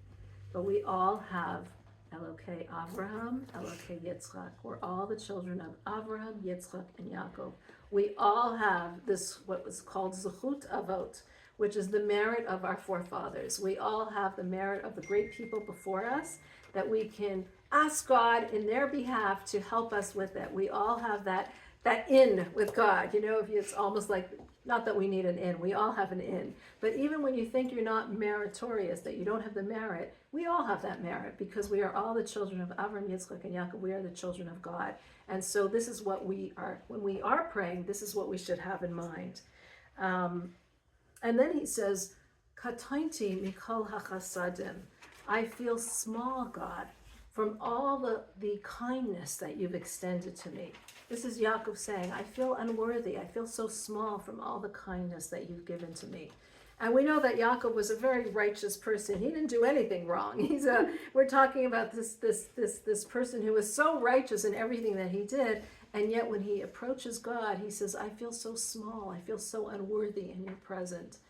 Speaker 1: but we all have Elokei Abraham, Elokei Yitzchak. We're all the children of Abraham, Yitzchak, and Yaakov. We all have this, what was called Zechut Avot, which is the merit of our forefathers. We all have the merit of the great people before us, that we can ask God in their behalf to help us with it. We all have that in with God. You know, if it's almost like, not that we need an in, we all have an in. But even when you think you're not meritorious, that you don't have the merit, we all have that merit, because we are all the children of Avraham, Yitzchak, and Yaakov. We are the children of God. And so this is what we are, when we are praying, this is what we should have in mind. And then he says, Katainti mikol hachasadim. I feel small, God, from all the kindness that you've extended to me. This is Yaakov saying, I feel unworthy. I feel so small from all the kindness that you've given to me. And we know that Yaakov was a very righteous person. He didn't do anything wrong. We're talking about this person who was so righteous in everything that he did. And yet when he approaches God, he says, I feel so small. I feel so unworthy in your presence.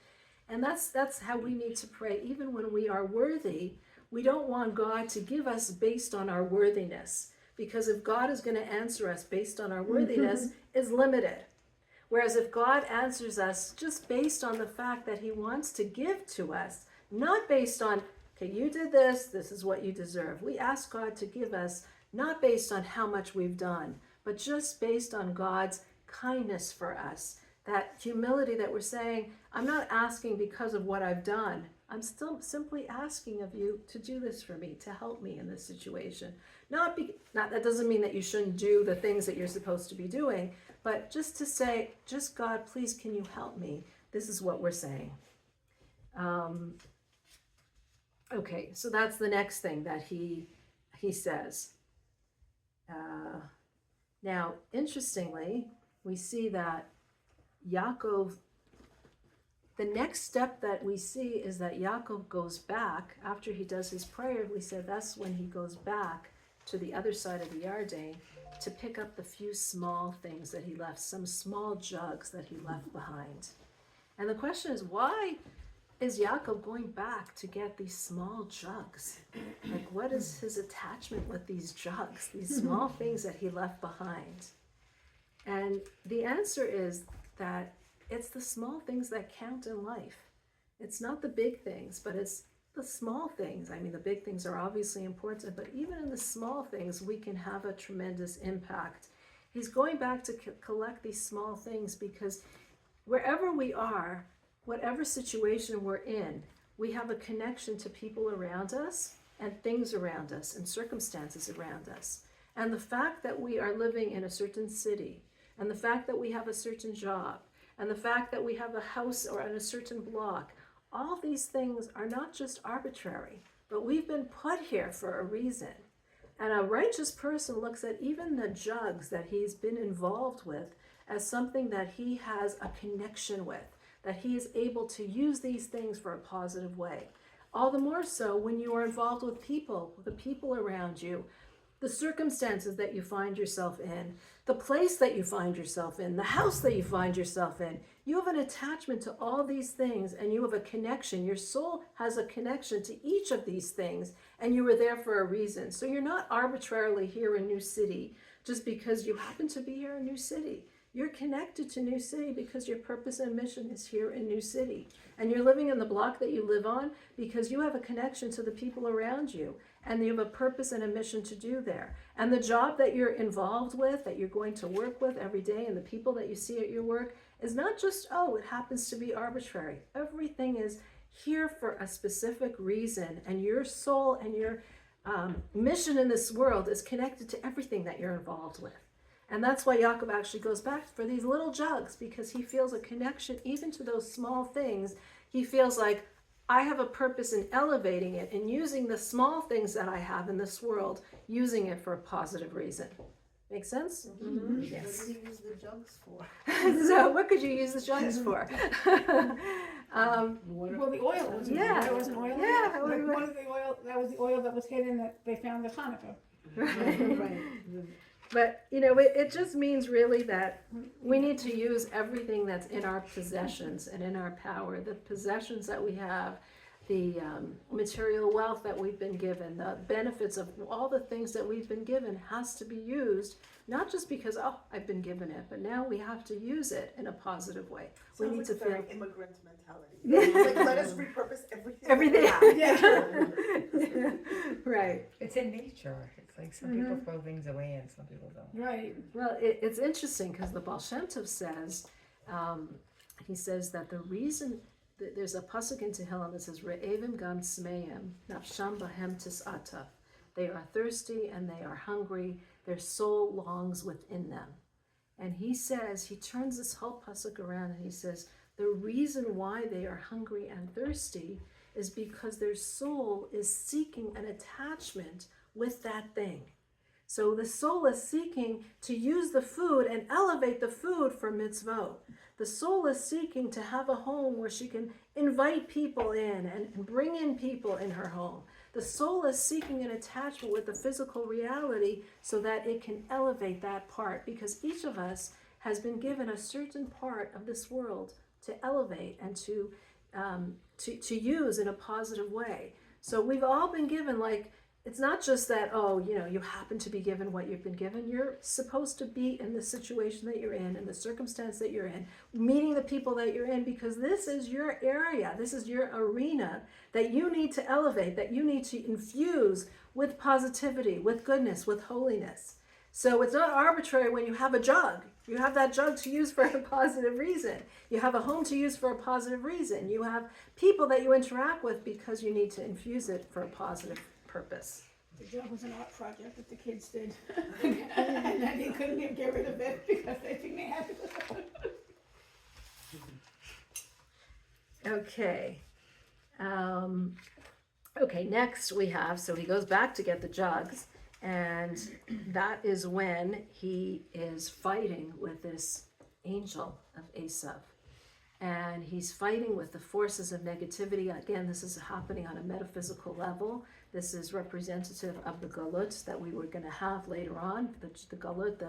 Speaker 1: And that's how we need to pray. Even when we are worthy, we don't want God to give us based on our worthiness. Because if God is going to answer us based on our worthiness, is limited. Whereas if God answers us just based on the fact that he wants to give to us, not based on, okay, you did this, this is what you deserve. We ask God to give us not based on how much we've done, but just based on God's kindness for us. That humility that we're saying, I'm not asking because of what I've done. I'm still simply asking of you to do this for me, to help me in this situation. Not that doesn't mean that you shouldn't do the things that you're supposed to be doing, but just to say, just God, please, can you help me? This is what we're saying. Okay, so that's the next thing that he says. Now, interestingly, we see that Yaakov, the next step that we see is that Yaakov goes back, after he does his prayer, we said that's when he goes back to the other side of the Yarden to pick up the few small things that he left, some small jugs that he left behind. And the question is, why is Yaakov going back to get these small jugs? Like, what is his attachment with these jugs, these small things that he left behind? And the answer is that it's the small things that count in life. It's not the big things, but it's the small things. I mean, the big things are obviously important, but even in the small things, we can have a tremendous impact. He's going back to collect these small things because wherever we are, whatever situation we're in, we have a connection to people around us and things around us and circumstances around us. And the fact that we are living in a certain city, and the fact that we have a certain job, and the fact that we have a house or on a certain block, all these things are not just arbitrary, but we've been put here for a reason. And a righteous person looks at even the jugs that he's been involved with as something that he has a connection with, that he is able to use these things for a positive way. All the more so when you are involved with people, the people around you, the circumstances that you find yourself in, the place that you find yourself in, the house that you find yourself in. You have an attachment to all these things and you have a connection. Your soul has a connection to each of these things and you were there for a reason. So you're not arbitrarily here in New City just because you happen to be here in New City. You're connected to New City because your purpose and mission is here in New City. And you're living in the block that you live on because you have a connection to the people around you. And you have a purpose and a mission to do there. And the job that you're involved with, that you're going to work with every day, and the people that you see at your work is not just, oh, it happens to be arbitrary. Everything is here for a specific reason, and your soul and your mission in this world is connected to everything that you're involved with. And that's why Yaakov actually goes back for these little jugs, because he feels a connection even to those small things. He feels like, I have a purpose in elevating it and using the small things that I have in this world, using it for a positive reason. Make sense?
Speaker 2: Mm-hmm.
Speaker 1: Yes.
Speaker 2: What do you use the jugs for?
Speaker 1: So what could you use the jugs for?
Speaker 3: Well, the oil was
Speaker 1: Yeah.
Speaker 3: there was an oil.
Speaker 1: Yeah,
Speaker 3: Like one of the oil, that was the oil that was hidden that they found at Hanukkah.
Speaker 2: Right.
Speaker 1: But, you know, it just means really that we need to use everything that's in our possessions and in our power, the possessions that we have, the material wealth that we've been given, the benefits of all the things that we've been given has to be used, not just because, oh, I've been given it, but now we have to use it in a positive way. We need to
Speaker 6: Sounds like
Speaker 1: feel...
Speaker 6: very immigrant mentality. Like, let us repurpose everything.
Speaker 1: Everything.
Speaker 3: Yeah.
Speaker 1: Right.
Speaker 4: It's in nature. It's like some people throw things away and some people don't.
Speaker 3: Right.
Speaker 1: Well, it's interesting because the Baal Shem Tov says, he says that the reason, there's a pasuk in Tehillim that says, Re'evim gam tzmeim, nafsham bahem tis'ata. They are thirsty and they are hungry. Their soul longs within them. And he says, he turns this whole pasuk around and he says, the reason why they are hungry and thirsty is because their soul is seeking an attachment with that thing. So the soul is seeking to use the food and elevate the food for mitzvot. The soul is seeking to have a home where she can invite people in and bring in people in her home. The soul is seeking an attachment with the physical reality so that it can elevate that part, because each of us has been given a certain part of this world to elevate and to use in a positive way. So we've all been given, like, it's not just that, oh, you know, you happen to be given what you've been given. You're supposed to be in the situation that you're in the circumstance that you're in, meeting the people that you're in, because this is your area. This is your arena that you need to elevate, that you need to infuse with positivity, with goodness, with holiness. So it's not arbitrary when you have a jug. You have that jug to use for a positive reason. You have a home to use for a positive reason. You have people that you interact with because you need to infuse it for a positive purpose.
Speaker 3: The job was an art project that the kids did. And then they couldn't get rid of it because they think they had to.
Speaker 1: Okay. Okay, next we have, so he goes back to get the jugs, and that is when he is fighting with this angel of Esau. And he's fighting with the forces of negativity. Again, this is happening on a metaphysical level. This is representative of the galut that we were going to have later on, the galut,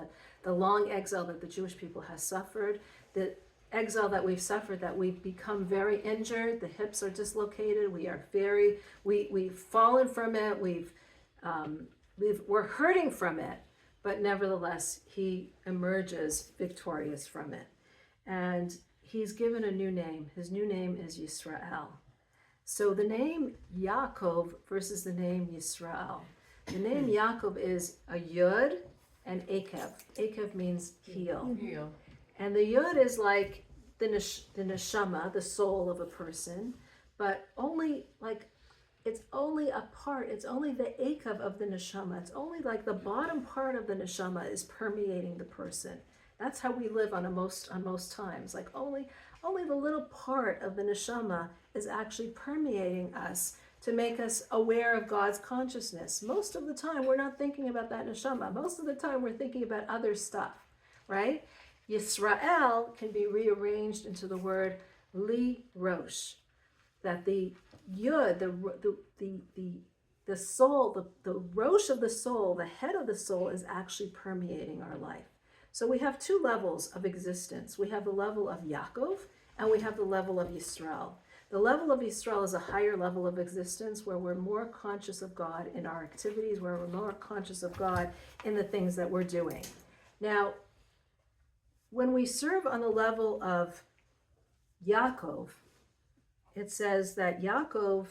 Speaker 1: the long exile that the Jewish people has suffered, the exile that we've suffered, that we've become very injured, the hips are dislocated, we've fallen from it, we're hurting from it, but nevertheless, he emerges victorious from it. And he's given a new name. His new name is Yisrael. So the name Yaakov versus the name Yisrael. The name Yaakov is a Yud and Akev. Akev means heel.
Speaker 5: Heel.
Speaker 1: And the Yud is like the neshama, the soul of a person, but only like, it's only a part, it's only the Akev of the neshama. It's only like the bottom part of the neshama is permeating the person. That's how we live on most times. Like only the little part of the neshama is actually permeating us to make us aware of God's consciousness. Most of the time, we're not thinking about that neshama. Most of the time, we're thinking about other stuff, right? Yisrael can be rearranged into the word li rosh, that the yud, the soul, the rosh of the soul, the head of the soul is actually permeating our life. So we have two levels of existence. We have the level of Yaakov and we have the level of Yisrael. The level of Yisrael is a higher level of existence where we're more conscious of God in our activities, where we're more conscious of God in the things that we're doing. Now, when we serve on the level of Yaakov, it says that Yaakov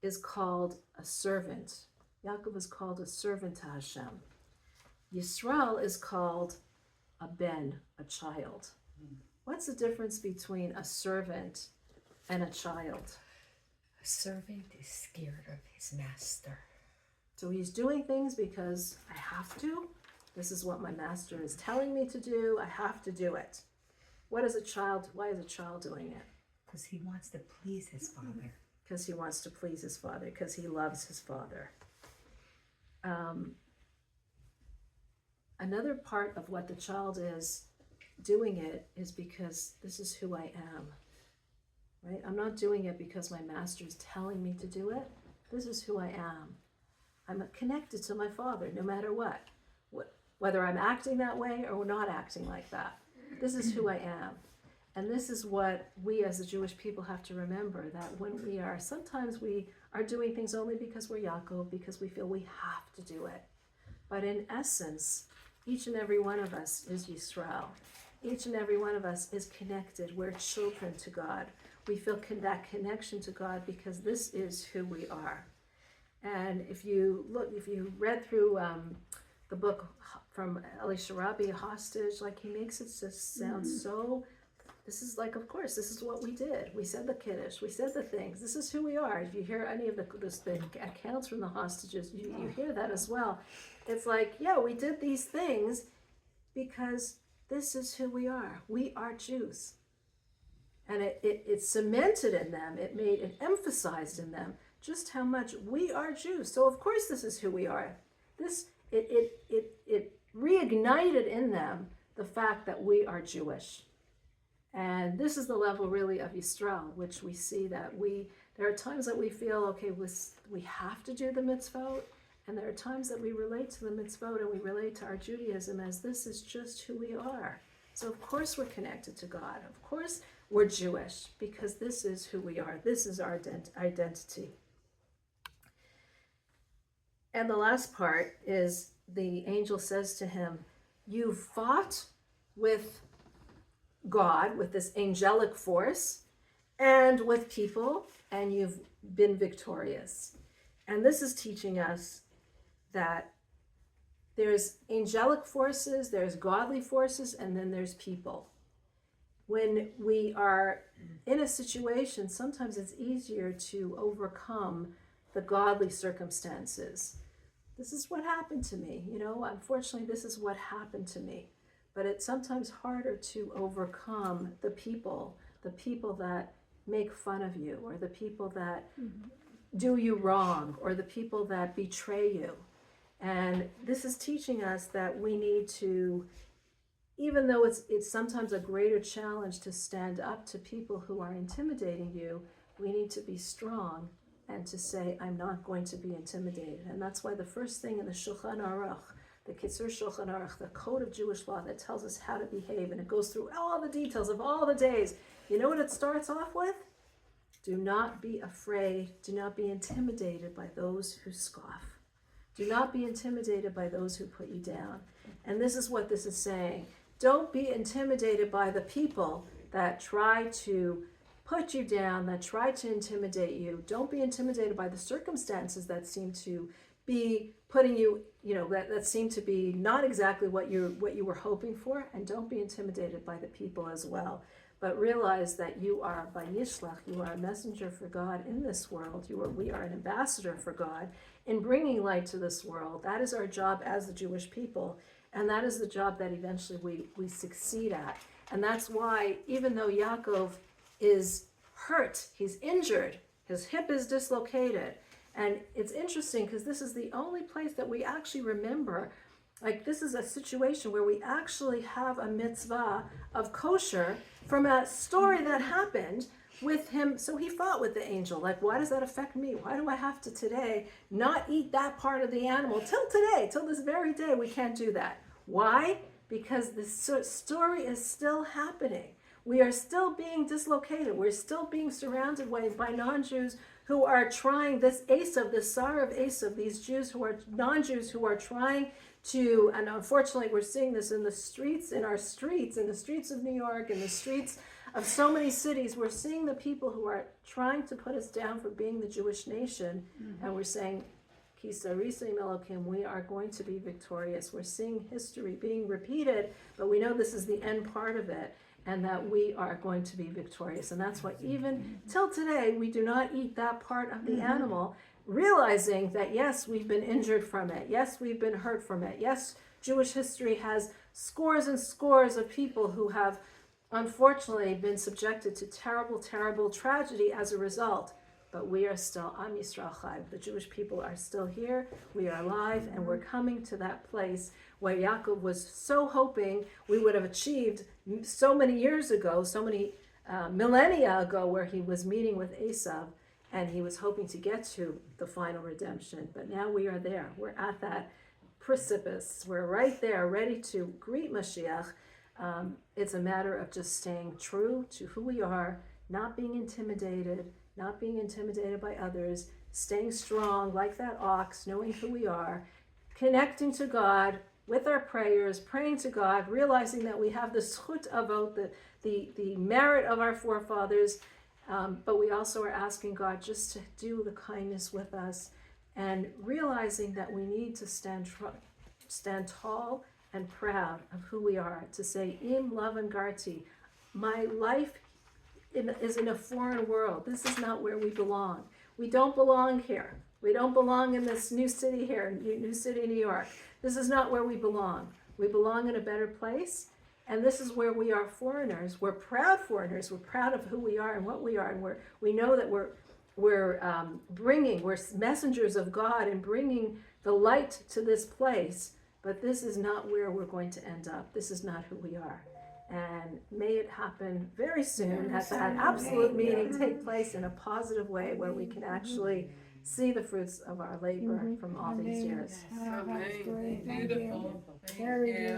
Speaker 1: is called a servant. Yaakov is called a servant to Hashem. Yisrael is called a ben, a child. What's the difference between a servant and a child?
Speaker 4: A servant is scared of his master.
Speaker 1: So he's doing things because I have to. This is what my master is telling me to do. I have to do it. What is a child? Why is a child doing it?
Speaker 4: Because he wants to please his father.
Speaker 1: Because he wants to please his father, because he loves his father. Another part of what the child is doing it is because this is who I am, right? I'm not doing it because my master is telling me to do it. This is who I am. I'm connected to my father no matter what, whether I'm acting that way or not acting like that. This is who I am. And this is what we as the Jewish people have to remember, that when sometimes we are doing things only because we're Yaakov, because we feel we have to do it. But in essence, each and every one of us is Yisrael. Each and every one of us is connected. We're children to God. We feel that connection to God because this is who we are. And if you read through the book from Elisha Rabbi, Hostage, like he makes it just sound so, this is like, of course, this is what we did. We said the Kiddush, we said the things. This is who we are. If you hear any of the accounts from the hostages, you hear that as well. It's like, yeah, we did these things because this is who we are. We are Jews. And it cemented in them, it emphasized in them just how much we are Jews. So of course this is who we are. It reignited in them the fact that we are Jewish. And this is the level really of Yisrael, which we see that there are times that we feel, okay, we have to do the mitzvot, and there are times that we relate to the mitzvot and we relate to our Judaism as this is just who we are. So of course we're connected to God. Of course we're Jewish, because this is who we are. This is our identity. And the last part is the angel says to him, you fought with God, with this angelic force, and with people, and you've been victorious. And this is teaching us that there's angelic forces, there's godly forces, and then there's people. When we are in a situation, sometimes it's easier to overcome the godly circumstances. This is what happened to me, unfortunately, this is what happened to me. But it's sometimes harder to overcome the people that make fun of you, or the people that do you wrong, or the people that betray you. And this is teaching us that we need to, even though it's sometimes a greater challenge to stand up to people who are intimidating you, we need to be strong and to say, I'm not going to be intimidated. And that's why the first thing in the Shulchan Aruch, the Kitzur Shulchan Aruch, the code of Jewish law that tells us how to behave, and it goes through all the details of all the days. You know what it starts off with? Do not be afraid. Do not be intimidated by those who scoff. Do not be intimidated by those who put you down. And this is what this is saying. Don't be intimidated by the people that try to put you down, that try to intimidate you. Don't be intimidated by the circumstances that seem to be putting you, that seem to be not exactly what you were hoping for. And don't be intimidated by the people as well. But realize that you are by Yishlach, you are a messenger for God in this world. We are an ambassador for God in bringing light to this world. That is our job as the Jewish people. And that is the job that eventually we succeed at. And that's why, even though Yaakov is hurt, he's injured, his hip is dislocated. And it's interesting because this is the only place that we actually remember, like this is a situation where we actually have a mitzvah of kosher from a story that happened with him. So he fought with the angel. Like, why does that affect me? Why do I have to today not eat that part of the animal? Till this very day, we can't do that. Why? Because the story is still happening. We are still being dislocated. We're still being surrounded by non-Jews who are trying, this Sar of Esau, these Jews who are non-Jews who are trying to, and unfortunately we're seeing this in the streets of New York, in the streets of so many cities. We're seeing the people who are trying to put us down for being the Jewish nation, and we're saying, Ki sarisim Elokim, we are going to be victorious. We're seeing history being repeated, but we know this is the end part of it, and that we are going to be victorious. And that's why even till today, we do not eat that part of the animal, realizing that yes, we've been injured from it. Yes, we've been hurt from it. Yes, Jewish history has scores and scores of people who have unfortunately been subjected to terrible, terrible tragedy as a result. But we are still Am Yisrael Chai. The Jewish people are still here. We are alive, and we're coming to that place where Yaakov was so hoping we would have achieved so many years ago, so many millennia ago, where he was meeting with Esau, and he was hoping to get to the final redemption. But now we are there. We're at that precipice. We're right there, ready to greet Mashiach. It's a matter of just staying true to who we are, not being intimidated by others, staying strong like that ox, knowing who we are, connecting to God with our prayers, praying to God, realizing that we have the zchut avot, the merit of our forefathers, but we also are asking God just to do the kindness with us, and realizing that we need to stand tall and proud of who we are, to say, Im Lavan Garti, my life is in a foreign world. This is not where we belong. We don't belong here. We don't belong in this new city here, New City, New York. This is not where we belong. We belong in a better place, and this is where we are foreigners. We're proud foreigners. We're proud of who we are and what we are, and we know that we're messengers of God and bringing the light to this place, but this is not where we're going to end up. This is not who we are. And may it happen very soon, that absolute meeting take place in a positive way, where we can actually see the fruits of our labor from all these years.
Speaker 3: That's great. Thank you.
Speaker 5: Beautiful.
Speaker 3: Very good.